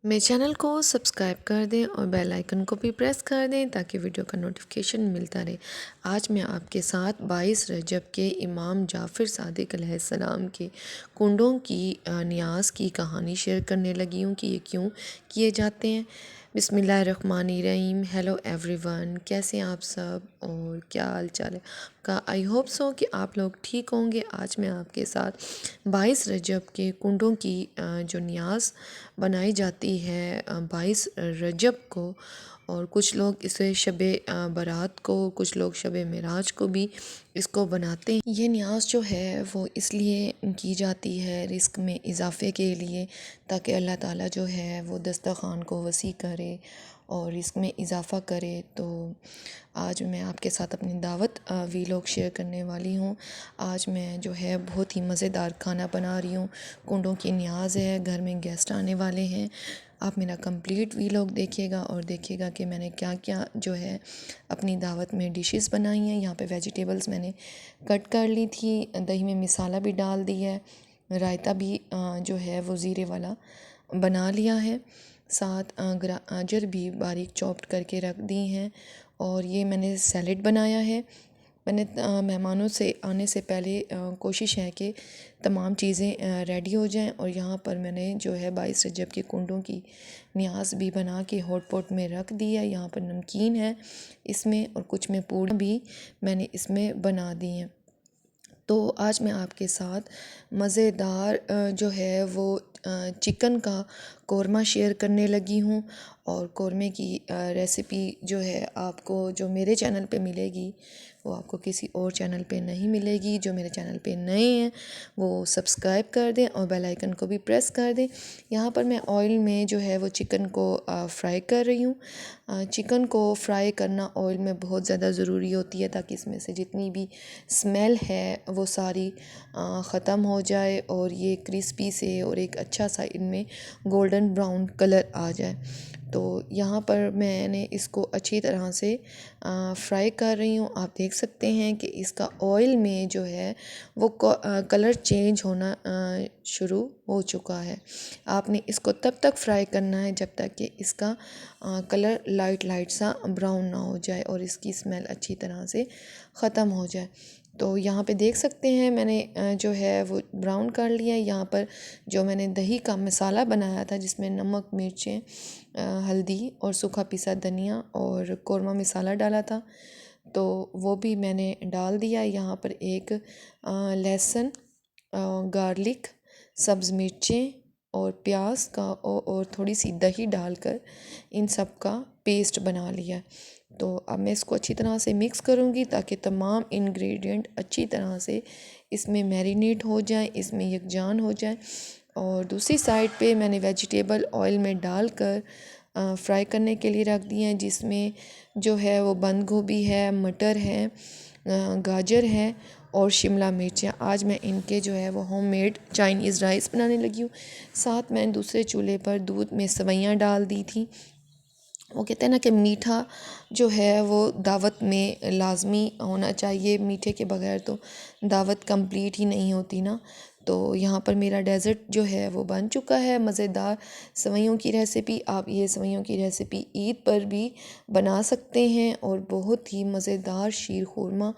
मेरे चैनल को सब्सक्राइब कर दें और बेल आइकन को भी प्रेस कर दें ताकि वीडियो का नोटिफिकेशन मिलता रहे। आज मैं आपके साथ 22 रजब के इमाम जाफ़र सादिक अलैहिस्सलाम के कुंडों की नियाज़ की कहानी शेयर करने लगी हूँ कि ये क्यों किए जाते हैं। बिस्मिल्लाहिर्रहमानिर्रहीम। हेलो एवरीवन, कैसे हैं आप सब और क्या हाल चाल है आपका। आई होप सो कि आप लोग ठीक होंगे। आज मैं आपके साथ 22 रजब के कुंडों की जो नियाज़ बनाई जाती है 22 रजब को, और कुछ लोग इसे शबे बारात को, कुछ लोग शबे मेराज को भी इसको बनाते हैं। ये न्याज़ जो है वो इसलिए की जाती है रिस्क में इजाफ़े के लिए, ताकि अल्लाह ताला जो है वो दस्तरख़्वान को वसी करे और रिस्क में इजाफ़ा करे। तो आज मैं आपके साथ अपनी दावत वीलॉग शेयर करने वाली हूँ। आज मैं जो है बहुत ही मज़ेदार खाना बना रही हूँ। कुंडों की नियाज़ है, घर में गेस्ट आने वाले हैं। आप मेरा कंप्लीट वीलॉग देखिएगा और देखिएगा कि मैंने क्या क्या जो है अपनी दावत में डिशेस बनाई हैं। यहाँ पे वेजिटेबल्स मैंने कट कर ली थी, दही में मिसाला भी डाल दी है, रायता भी जो है वो ज़ीरे वाला बना लिया है, साथ गाजर भी बारीक चॉप्ड करके रख दी हैं। और ये मैंने सैलेड बनाया है। मैंने मेहमानों से आने से पहले कोशिश है कि तमाम चीज़ें रेडी हो जाएं। और यहाँ पर मैंने जो है 22 रजब के कुंडों की नियाज़ भी बना के हॉट पॉट में रख दी है। यहाँ पर नमकीन है इसमें और कुछ में पूड़ भी मैंने इसमें बना दी हैं। तो आज मैं आपके साथ मज़ेदार जो है वो चिकन का कौरमा शेयर करने लगी हूँ। और कौरमे की रेसिपी जो है आपको जो मेरे चैनल पे मिलेगी वो आपको किसी और चैनल पे नहीं मिलेगी। जो मेरे चैनल पे नए हैं वो सब्सक्राइब कर दें और बेल आइकन को भी प्रेस कर दें। यहाँ पर मैं ऑयल में जो है वो चिकन को फ्राई कर रही हूँ। चिकन को फ्राई करना ऑयल में बहुत ज़्यादा ज़रूरी होती है, ताकि इसमें से जितनी भी स्मेल है वो सारी ख़त्म हो जाए और ये क्रिस्पी से और एक अच्छा सा इनमें गोल्डन ब्राउन कलर आ जाए। तो यहाँ पर मैंने इसको अच्छी तरह से फ्राई कर रही हूँ। आप देख सकते हैं कि इसका ऑयल में जो है वो कलर चेंज होना शुरू हो चुका है। आपने इसको तब तक फ्राई करना है जब तक कि इसका कलर लाइट लाइट सा ब्राउन ना हो जाए और इसकी स्मेल अच्छी तरह से ख़त्म हो जाए। तो यहाँ पे देख सकते हैं मैंने जो है वो ब्राउन कर लिया है। यहाँ पर जो मैंने दही का मसाला बनाया था जिसमें नमक, मिर्चें, हल्दी और सूखा पिसा धनिया और कौरमा मसाला डाला था, तो वो भी मैंने डाल दिया। यहाँ पर एक लहसुन, गार्लिक, सब्ज़ मिर्चें और प्याज का और थोड़ी सी दही डालकर इन सब का पेस्ट बना लिया। तो अब मैं इसको अच्छी तरह से मिक्स करूँगी ताकि तमाम इंग्रेडिएंट अच्छी तरह से इसमें मैरिनेट हो जाए, इसमें यकजान हो जाए। और दूसरी साइड पे मैंने वेजिटेबल ऑयल में डालकर फ्राई करने के लिए रख दिए हैं, जिसमें जो है वो बंद गोभी है, मटर है, गाजर है और शिमला मिर्च है। आज मैं इनके जो है वो होममेड चाइनीज़ राइस बनाने लगी हूँ। साथ मैंने दूसरे चूल्हे पर दूध में सेवइयाँ डाल दी थी। वो कहते हैं ना कि मीठा जो है वो दावत में लाजमी होना चाहिए, मीठे के बगैर तो दावत कंप्लीट ही नहीं होती ना। तो यहाँ पर मेरा डेज़र्ट जो है वो बन चुका है, मज़ेदार सेवइयों की रेसिपी। आप ये सेवइयों की रेसिपी ईद पर भी बना सकते हैं और बहुत ही मज़ेदार शीर खुरमा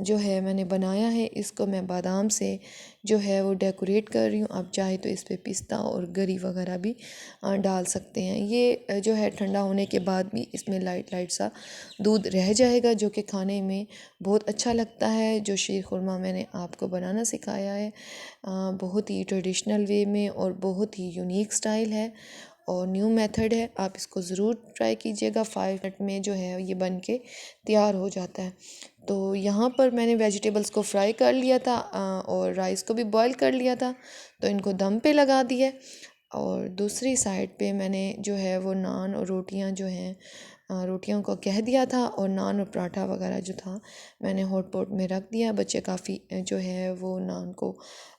जो है मैंने बनाया है। इसको मैं बादाम से जो है वो डेकोरेट कर रही हूँ। आप चाहे तो इस पर पिस्ता और गरी वगैरह भी डाल सकते हैं। ये जो है ठंडा होने के बाद भी इसमें लाइट लाइट सा दूध रह जाएगा, जो कि खाने में बहुत अच्छा लगता है। जो शीर खुरमा मैंने आपको बनाना सिखाया है बहुत ही ट्रेडिशनल वे में और बहुत ही यूनिक स्टाइल है और न्यू मेथड है। आप इसको ज़रूर ट्राई कीजिएगा। 5 मिनट में जो है ये बन के तैयार हो जाता है। तो यहाँ पर मैंने वेजिटेबल्स को फ्राई कर लिया था और राइस को भी बॉईल कर लिया था, तो इनको दम पे लगा दिया। और दूसरी साइड पे मैंने जो है वो नान और रोटियां जो हैं रोटियों को कह दिया था, और नान और पराठा वगैरह जो था मैंने हॉट पॉट में रख दिया। बच्चे काफ़ी जो है वो नान को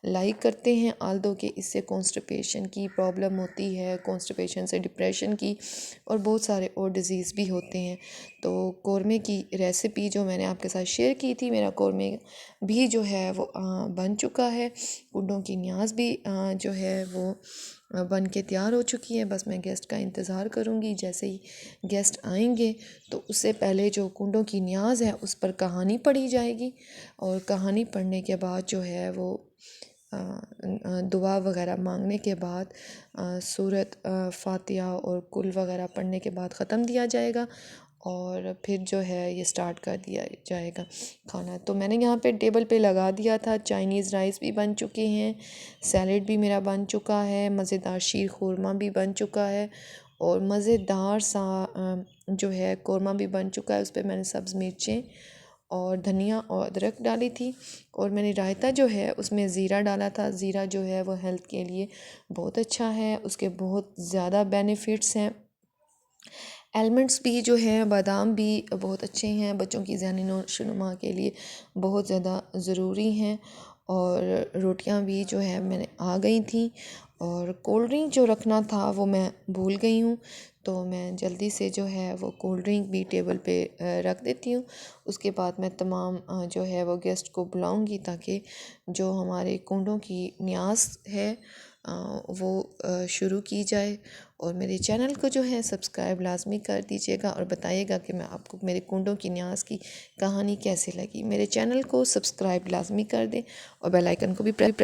लाइक करते हैं, आल्दो कि इससे कॉन्स्टिपेशन की प्रॉब्लम होती है, कॉन्स्टिपेशन से डिप्रेशन की और बहुत सारे और डिज़ीज़ भी होते हैं। तो कौरमे की रेसिपी जो मैंने आपके साथ शेयर की थी, मेरा कौरमे भी जो है वो बन चुका है। कुंडों की नियाज़ भी जो है वो बन के तैयार हो चुकी है। बस मैं गेस्ट का इंतज़ार करूँगी। जैसे ही गेस्ट आएंगे तो उससे पहले जो कुंडों की न्याज़ है उस पर कहानी पढ़ी जाएगी, और कहानी पढ़ने के बाद जो है वो दुआ वगैरह मांगने के बाद सूरत फातिहा और कुल वगैरह पढ़ने के बाद ख़त्म दिया जाएगा, और फिर जो है ये स्टार्ट कर दिया जाएगा खाना। तो मैंने यहाँ पे टेबल पे लगा दिया था। चाइनीज़ राइस भी बन चुके हैं, सैलेड भी मेरा बन चुका है, मज़ेदार शीर खुरमा भी बन चुका है, और मज़ेदार सा जो है कोरमा भी बन चुका है। उस पर मैंने सब्ज़ मिर्चें और धनिया और अदरक डाली थी, और मैंने रायता जो है उसमें ज़ीरा डाला था। ज़ीरा जो है वो हेल्थ के लिए बहुत अच्छा है, उसके बहुत ज़्यादा बेनिफिट्स हैं। एलमंड्स भी जो है बादाम भी बहुत अच्छे हैं, बच्चों की ज़हनी नशोनुमा के लिए बहुत ज़्यादा ज़रूरी हैं। और रोटियां भी जो है मैंने आ गई थी, और कोल्ड ड्रिंक जो रखना था वो मैं भूल गई हूँ, तो मैं जल्दी से जो है वो कोल्ड ड्रिंक भी टेबल पे रख देती हूँ। उसके बाद मैं तमाम जो है वो गेस्ट को बुलाऊंगी, ताकि जो हमारे कुंडों की न्यास है वो शुरू की जाए। और मेरे चैनल को जो है सब्सक्राइब लाजमी कर दीजिएगा, और बताइएगा कि मैं आपको मेरे कुंडों की न्यास की कहानी कैसी लगी। मेरे चैनल को सब्सक्राइब लाजमी कर दें, और बेल आइकन को भी प्रेस